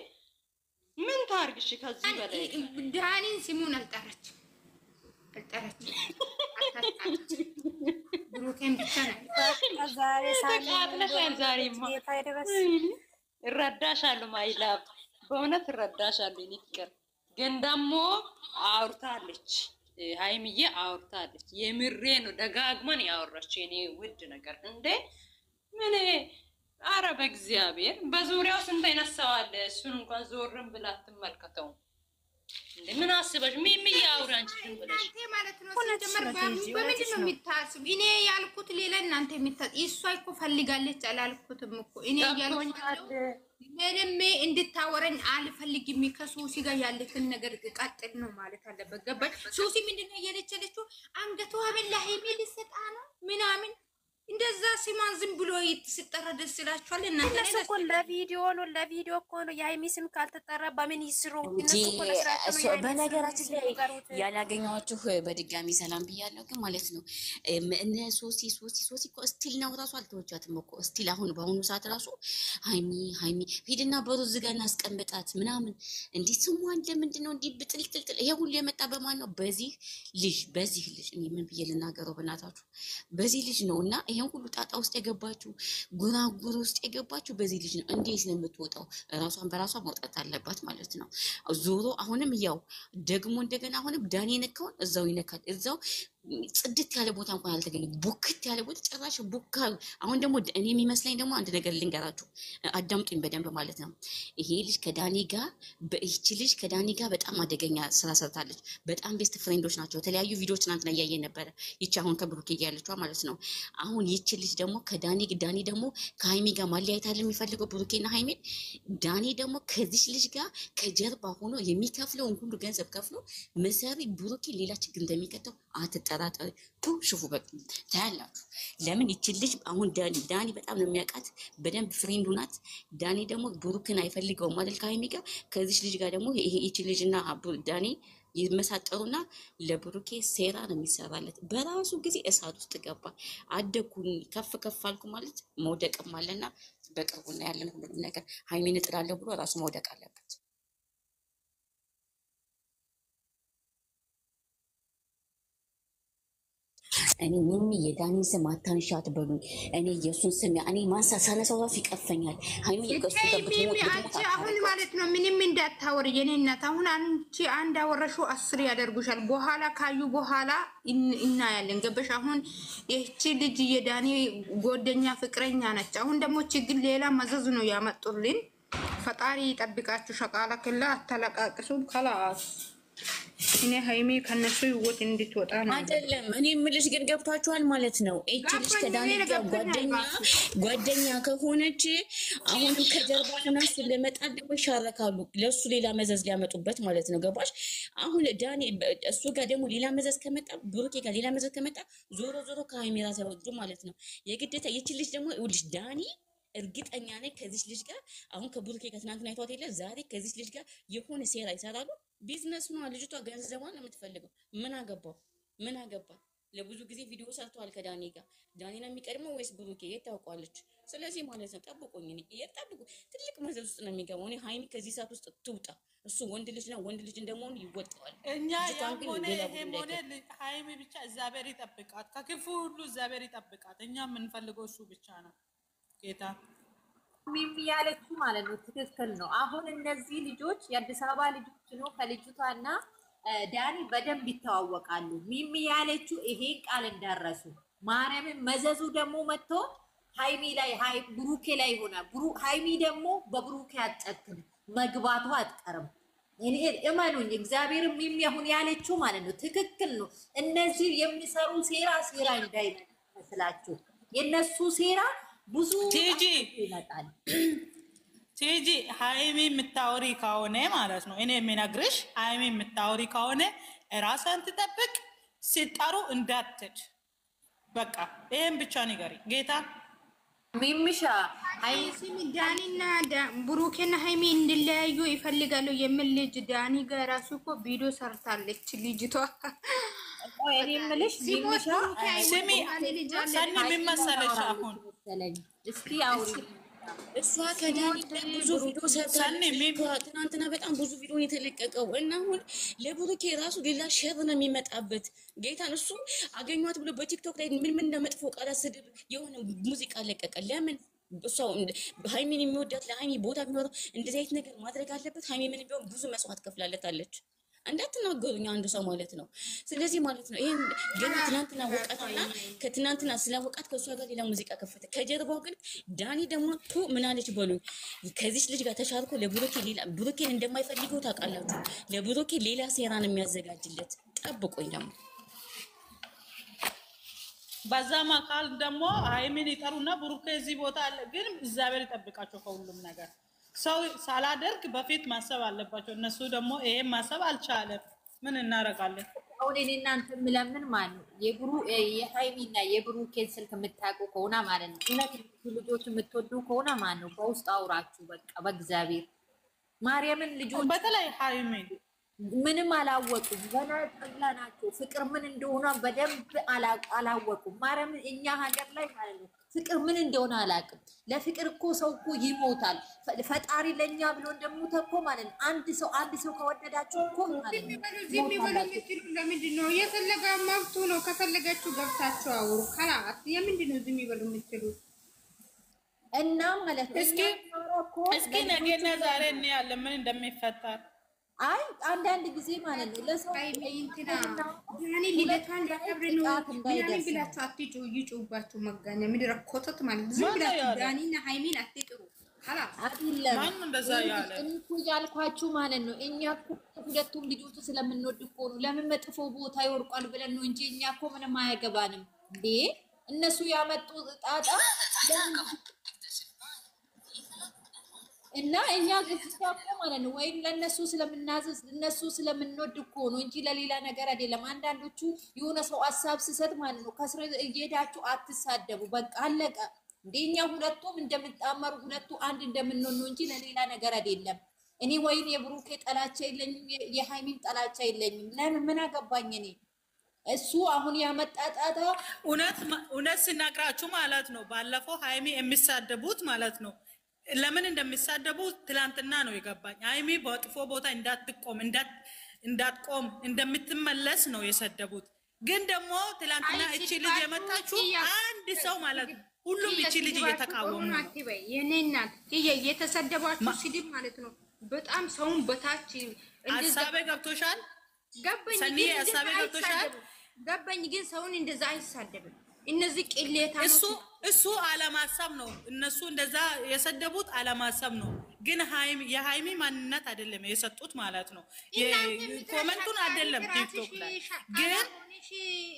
ምን ታርግሽ? ከዚህ በላይ ዳኒን ሲሙን አልጠራች ብሩኬን ብቻ ነው ዛሬ ተቃጥለሻል። ዛሬማ እረዳሻለሁ ማይላብ በእውነት እረዳሻለሁ። እኔ ፍቅር ግን ደግሞ አውርታለች ሀይሚዬ አውርታለች። የምሬ ነው ደጋግመን ያወራች የኔ ውድ ነገር እንዴ ምን አረ በእግዚአብሔር በዙሪያው ስንት አይነት ሰው አለ። እሱን እንኳን ዞርም ብላ አትመልከተው እንዴ ምን አስበሽ ሚሚዬ አውሪ አንቺ ዝም ብለሽ ማለት ነው። ሲጀመር በምንድን ነው የሚታስብ? እኔ ያልኩት ሌላ እናንተ የሚታስብ እሷ እኮ ፈልጋለች አላልኩትም እኮ እኔ ያልኩት ምንም እንድታወረኝ አልፈልግም። ከሱሲ ጋር ያለትን ነገር ቀጥል ነው ማለት አለበት። ገባሽ? ሱሲ ምንድነው እየለቸለችው አንገቷ በላ ሀይሚ ልሰጣ ነው ምናምን እንደዛ ሲማን ዝም ብሎ ሲጠራ ደስ ይላችኋል? እነሱ እኮ ለቪዲዮ ነው እኮ ነው። የሀይሚ ስም ካልተጠራ በምን ይስሩ? በነገራችን ላይ ያላገኘኋችሁ በድጋሚ ሰላም ብያለሁ። ግን ማለት ነው እነ ሶሲ እኮ ስቲል ነው ራሱ አልተወቻትም እኮ ስቲል አሁን በአሁኑ ሰዓት ራሱ ሀይሚ ሂድና በሩ ዝጋ እናስቀምጣት ምናምን እንዲህ ስሟን ለምንድን ነው እንዲህ ብጥልጥልጥል? ይሄ ሁሉ የመጣ በማን ነው? በዚህ ልጅ እኔ ምን ብዬ ልናገረው በእናታችሁ? በዚህ ልጅ ነው እና ይሄን ሁሉ ጣጣ ውስጥ የገባችሁ ጉራጉር ውስጥ የገባችሁ በዚህ ልጅ ነው። እንዴት ነው የምትወጣው? ራሷን በራሷ መውጣት አለባት ማለት ነው። ዞሮ አሁንም ያው ደግሞ እንደገና አሁንም ዳኒ ነካውን እዛው ይነካል። እዛው ጽድት ያለ ቦታ እንኳን አልተገኘም። ቡክት ያለ ቦታ ጭራሽ ቡካ። አሁን ደግሞ እኔ የሚመስለኝ ደግሞ አንድ ነገር ልንገራችሁ፣ አዳምጡኝ በደንብ ማለት ነው። ይሄ ልጅ ከዳኒ ጋር ከዳኒ ጋር በጣም አደገኛ ስራ ሰርታለች። በጣም ቤስት ፍሬንዶች ናቸው። የተለያዩ ቪዲዮዎች ትናንትና እያየን ነበረ። ይቺ አሁን ከብሩኬ ያለችዋ ማለት ነው። አሁን ይቺ ልጅ ደግሞ ዳኒ ደግሞ ከሀይሚ ጋር ማለያየት አለ የሚፈልገው ብሩኬና ሀይሚን። ዳኒ ደግሞ ከዚች ልጅ ጋር ከጀርባ ሆኖ የሚከፍለውን ሁሉ ገንዘብ ከፍሎ መሰሪ ብሩኬ ሌላ ችግር እንደሚከተው አትጠራጠሪ። ሽፉ በቃ ታያላችሁ። ለምን ይቺ ልጅ አሁን ዳኒ በጣም ነው የሚያውቃት፣ በደንብ ፍሬንዱ ናት። ዳኒ ደግሞ ብሩክን አይፈልገውም አይደል ከሀይሚ ጋር። ከዚች ልጅ ጋር ደግሞ ይቺ ልጅና ዳኒ ይመሳጠሩና ለብሩኬ ሴራ ነው የሚሰራለት። በራሱ ጊዜ እሳት ውስጥ ገባ። አደኩኝ ከፍ አልኩ ማለት መውደቅም አለና በቅርቡ ነው ያለን ሁሉም ነገር። ሀይሚን እጥላለሁ ብሎ ራሱ መውደቅ አለበት። እኔ ሚሚ የዳኒ ስም አታንሻት በሉኝ። እኔ የሱን ስም እኔ ማንሳት ሳነሳው ራሱ ይቀፈኛል። ሀይሚ አሁን ማለት ነው ምንም እንዳታወር የኔ እናት። አሁን አንቺ አንድ አወረሹ 10 ያደርጉሻል። በኋላ ካዩ በኋላ እናያለን። ገበሽ? አሁን ይህቺ ልጅ የዳኒ ጎደኛ ፍቅረኛ ነች። አሁን ደግሞ ችግር ሌላ መዘዝ ነው ያመጡልን። ፈጣሪ ይጠብቃችሁ። ሸቃላ ክላ አተለቃቅሱም ከላስ እኔ ሀይሚ ከነሱ ህይወት እንድትወጣ ነው አይደለም። እኔ የምልሽ ግን ገብቷችኋል ማለት ነው። እቺ ልጅ ከዳኒ ጋር ጓደኛ ከሆነች አሁንም ከጀርባ ሆናሱ ለመጣል ደግሞ ይሻረካሉ። ለሱ ሌላ መዘዝ ሊያመጡበት ማለት ነው። ገባሽ? አሁን ዳኒ እሱ ጋር ደግሞ ሌላ መዘዝ ከመጣ ብሩኬ ጋር ሌላ መዘዝ ከመጣ ዞሮ ከሀይሚ ራስ ያወጡ ማለት ነው። የግዴታ ይቺ ልጅ ደግሞ ይኸውልሽ ዳኒ እርግጠኛ ነኝ ከዚች ልጅ ጋር አሁን ከብሩኬ ጋር ትናንትና አይቷት የለ ዛሬ ከዚች ልጅ ጋር የሆነ ሴራ ይሰራሉ። ቢዝነስ ነው። ልጅቷ ገንዘቧን ነው የምትፈልገው። ምን አገባ? ለብዙ ጊዜ ቪዲዮ ሰርተዋል ከዳኒ ጋር። ዳኒ ነው የሚቀድመው ወይስ ብሩኬ? የት ታውቋለች? ስለዚህ ማለት ነው ጠብቁኝ። ጠብቁ። ትልቅ መዘዝ ውስጥ ነው የሚገባው። እኔ ሀይሚ ከዚህ ሰዓት ውስጥ ትውጣ። እሱ ወንድ ልጅ ነው። ወንድ ልጅ እንደመሆኑ ይወጣዋል። እኛ ያም ሆነ ይሄም ሆነ ሀይሚ ብቻ እግዚአብሔር ይጠብቃት፣ ከክፉ ሁሉ እግዚአብሔር ይጠብቃት። እኛ የምንፈልገው እሱ ብቻ ነው። ጌታ ሚሚ ያለችው ማለት ነው ትክክል ነው። አሁን እነዚህ ልጆች የአዲስ አበባ ልጆች ነው። ከልጅቷና ዳኒ በደንብ ይተዋወቃሉ። ሚሚ ያለችው ይሄን ቃል እንዳረሱ ማርያምን። መዘዙ ደግሞ መጥቶ ሀይሚ ላይ ብሩኬ ላይ ይሆናል። ሀይሚ ደግሞ በብሩኬ አትጨክን፣ መግባቱ አትቀርም። እመኑኝ እግዚአብሔር። ሚሚ አሁን ያለችው ማለት ነው ትክክል ነው። እነዚህ የሚሰሩ ሴራ እንዳይመስላችሁ የነሱ ሴራ ብዙ ይመጣል። ቲጂ ሀይሚ የምታወሪ ከሆነ ማለት ነው እኔ የሚነግርሽ ሀይሚ የምታወሪ ከሆነ ራስን ትጠብቅ፣ ሲጠሩ እንዳትድ። በቃ ይሄን ብቻ ንገሪ ጌታ። ሚሚሻ ዳኒና ብሩኬና ሀይሚ እንዲለያዩ ይፈልጋሉ የሚል ልጅ ዳኒ ጋር ራሱ እኮ ቪዲዮ ሰርታለች ልጅቷ። እኔ የምልሽ ሚሚሻ ስሚ ሰኒ ምን መሰለሽ አሁን እስኪ አውሪ። እሷ ከዳኒ ብዙ ቪዲዮ ሰርታለች። ትናንትና በጣም ብዙ ቪዲዮ የተለቀቀው እና አሁን ለብሩኬ ራሱ ሌላ ሸር ነው የሚመጣበት። ጌታን እሱ አገኟት ብሎ በቲክቶክ ላይ ምን እንደመጥፎ ቃላት ስድብ የሆነ ሙዚቃ ለቀቀ። ለምን እሷ ሀይሚን የሚወዳት ለሀይሚ ቦታ ቢኖረው እንደዚህ አይነት ነገር ማድረግ አለበት። ሀይሚ ምን ቢሆን ብዙ መስዋዕት ከፍላለታለች። እንዳትናገሩኝ አንዱ ሰው ማለት ነው። ስለዚህ ማለት ነው ይሄን ግን ትናንትና ወቃትና ከትናንትና ስለወቃት ከሷ ጋር ሌላ ሙዚቃ ከፈተ። ከጀርባው ግን ዳኒ ደግሞ ምን አለች በሉኝ፣ ከዚች ልጅ ጋር ተሻርኮ ለብሩኬ ሌላ ብሩኬን እንደማይፈልገው ታውቃላችሁ። ለብሩኬ ሌላ ሴራን የሚያዘጋጅለት ጠብቆኝ ደግሞ በዛ መካል ደግሞ ሃይሚን ይጠሩና ብሩኬ እዚህ ቦታ አለ። ግን እግዚአብሔር ይጠብቃቸው ከሁሉም ነገር። ሰው ሳላደርግ በፊት ማሰብ አለባቸው። እነሱ ደግሞ ይሄን ማሰብ አልቻለም። ምን እናደርጋለን? አሁን እኔ እናንተ ምለምን ማለት ነው የሃይሚና የብሩኬን ስልክ የምታውቁ ከሆነ ማለት ነው እውነት ልጆች የምትወዱ ከሆነ ማለት ነው በውስጥ አውራችሁ በቃ በእግዚአብሔር ማርያምን ልጆች በተለይ ሃይሚን ምንም አላወቁም። ገና ጠላ ናቸው። ፍቅር ምን እንደሆነ በደንብ አላወቁም። ማርያም እኛ ሀገር ላይ ማለት ነው ፍቅር ምን እንደሆነ አላውቅም። ለፍቅር እኮ ሰው እኮ ይሞታል። ፈጣሪ ለኛ ብሎ እንደሞተ እኮ ማለት ነው። አንድ ሰው ከወደዳችሁ እኮ ማለት ነው ዝም ይበሉ የምትሉ ለምንድን ነው? የፈለገ መብቱ ነው። ከፈለጋችሁ ገብታችሁ አውሩ። ከላት የምንድን ነው ዝም ይበሉ የምትሉ? እና ማለት ነው እስኪ ነገና ዛሬ እናያለን ምን እንደሚፈጠር። አይ አንዳንድ ጊዜ ማለት ነው ለሰው እንትና ያኔ ሊለታን ያከብር ነው ያኔ ብላችሁ አትጩ ይጩባችሁ መጋኛ ምድረ ኮተት ማለት ዝም ብላችሁ ዳኒና ሃይሚን አትጥሩ። خلاص አይደለም ማን እንደዛ ያለ እንኩ ያልኳችሁ ማለት ነው። እኛ እኮ ሁለቱም ልጆች ስለምንወድ እኮ ነው። ለምን መጥፎ ቦታ ይወርቋል ብለን ነው እንጂ እኛ እኮ ምንም አያገባንም እንዴ። እነሱ ያመጡ ጣጣ እና እኛ ግፍታቆ ማለት ነው ወይም ለነሱ ስለምናዘዝ እነሱ ስለምንወድ እኮ ነው እንጂ ለሌላ ነገር አይደለም። አንዳንዶቹ የሆነ ሰው ሐሳብ ሲሰጥ ማለት ነው ከስረ እየሄዳችሁ አትሳደቡ። በቃ አለቀ። እንደኛ ሁለቱም እንደምጣመሩ ሁለቱ አንድ እንደምንሆን ነው እንጂ ለሌላ ነገር አይደለም። እኔ ወይም የብሩኬ ጠላቻ የለኝም የሃይሚን ጠላቻ የለኝም። ለምን ምን አገባኝ እኔ እሱ አሁን ያመጣጣታ እውነት ሲናገራችሁ ማለት ነው። ባለፈው ሃይሚ የሚሳደቡት ማለት ነው ለምን እንደሚሳደቡ ትላንትና ነው የገባኝ። ሃይሚ በጥፎ ቦታ እንዳትቆም እንደምትመለስ ነው የሰደቡት። ግን ደግሞ ትላንትና እቺ ልጅ የመጣችው አንድ ሰው ማለት ነው ሁሉም እቺ ልጅ እየተቃወሙ ነው። አትበይ የኔ እናት የተሰደባችሁ ስድብ ማለት ነው በጣም ሰውን በታች ሐሳቤ ገብቶሻል? ገባኝ ሰኒ ሐሳቤ ገብቶሻል? ገባኝ ግን ሰውን እንደዛ አይሳደብም። እነዚህ ቅሌታሞች እሱ አለማሰብ ነው። እነሱ እንደዛ የሰደቡት አለማሰብ ነው። ግን የሃይሚ ማንነት አይደለም የሰጡት ማለት ነው። ኮመንቱን አይደለም ቲክቶክ ላይ ግን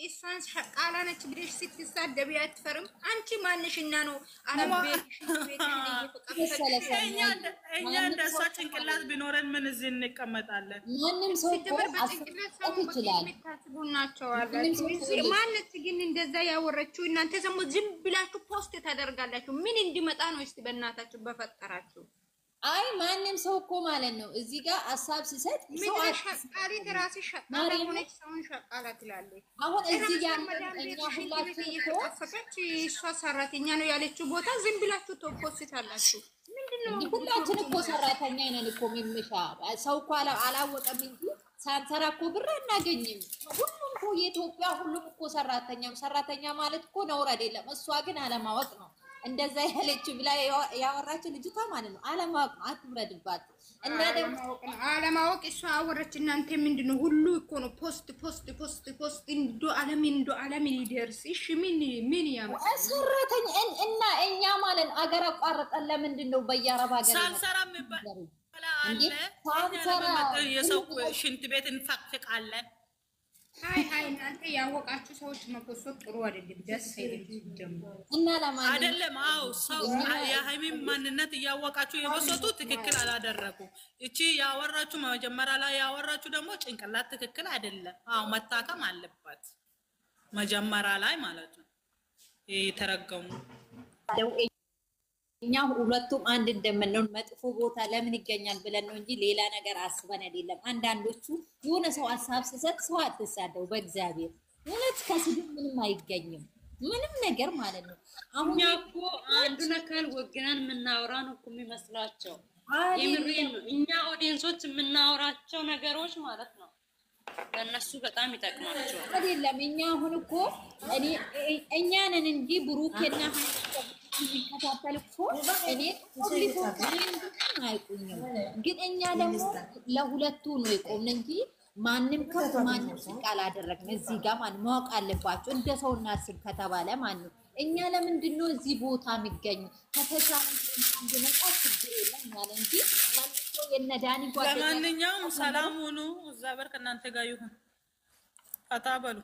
እሷን ቃላ ነች ብለሽ ስትሳደቢ አትፈርም? አንቺ ማንሽና ነው እኛ እንደሷ ጭንቅላት ቢኖረን ምን እዚህ እንቀመጣለን? ማንም ሰው ይችላል ናቸው ማነት ግን እንደዛ ያወረችው እናንተ ደግሞ ዝም ብላችሁ ፖስት ታደርጋላችሁ። ምን እንዲመጣ ነው? እስቲ በእናታችሁ በፈጠራችሁ። አይ ማንም ሰው እኮ ማለት ነው እዚህ ጋር ሐሳብ ሲሰጥ ሰው አሽቃሪ ተራሲ ሸቃላ ሆነች ሰውን ሸቃላ ትላለች። አሁን እዚህ ጋር እኛ ሁላችን እየተጣፈቀች እሷ ሰራተኛ ነው ያለችው ቦታ ዝም ብላችሁ ተፖስታላችሁ። ምንድነው? ሁላችን እኮ ሰራተኛ ነን እኮ ሚምሻ ሰው እኮ አላወቀም እንጂ ሳንሰራ እኮ ብር አናገኝም። ሁሉም እኮ የኢትዮጵያ ሁሉም እኮ ሰራተኛ ማለት እኮ ነውር አይደለም። እሷ ግን አለማወቅ ነው እንደዛ ያለች ብላ ያወራች ልጅቷ ማለት ነው። አለማወቅ ነው። አትብረድባት እና ደግሞ አለማወቅ እሷ አወረች። እናንተ ምንድነው? ሁሉ እኮ ነው ፖስት እንዶ ዓለም ይደርስ። እሺ ምን ያማ ሰራተኛ እና እኛ ማለት አገር አቋርጠን ለምንድን ነው በየአረብ ሀገር ሳንሰራ የሚባል የሰው ሽንት ቤት እንፈቅፍቃለን። ሃይ እናንተ ያወቃችሁ ሰዎች መኮሶት ጥሩ አይደለም። ደስ አይደለም እና ለማን አይደለም? አዎ ሰው የሃይሚ ማንነት እያወቃችሁ የበሰቱ ትክክል አላደረጉ። እቺ ያወራችሁ መጀመሪያ ላይ ያወራችሁ ደግሞ ጭንቅላት ትክክል አይደለም። አዎ መታከም አለባት መጀመሪያ ላይ ማለት ነው። የተረገሙ እኛ ሁለቱም አንድ እንደምንሆን መጥፎ ቦታ ለምን ይገኛል ብለን ነው እንጂ ሌላ ነገር አስበን አይደለም። አንዳንዶቹ የሆነ ሰው ሐሳብ ሲሰጥ ሰው አትሳደው። በእግዚአብሔር እውነት ከስድብ ምንም አይገኝም ምንም ነገር ማለት ነው። አሁን እኮ አንዱን አካል ወገናን የምናወራ ነው እኮ የሚመስላቸው። የምሬን ነው። እኛ ኦዲየንሶች የምናወራቸው ነገሮች ማለት ነው ለነሱ በጣም ይጠቅማቸዋል። አይደለም እኛ አሁን እኮ እኛ ነን እንጂ ብሩኬና የሚከታተል እኮ እኔ አይቁኝም። ግን እኛ ደግሞ ለሁለቱ ነው የቆምን እንጂ ማንም ከፍ ማንም ዝቅ አላደረግን። እዚህ ጋር ማን ማወቅ አለባቸው እንደ ሰው እናስብ ከተባለ ማን ነው እኛ ለምንድን ነው እዚህ ቦታ የሚገኙ ከተሻለ እንደመጣ ችግር የለም ያለ እንጂ ማንንም የነዳኒ ጓደኛ ለማንኛውም ሰላም ሁኑ። እዛ በር ከእናንተ ጋር ይሁን። ፈታ በሉ።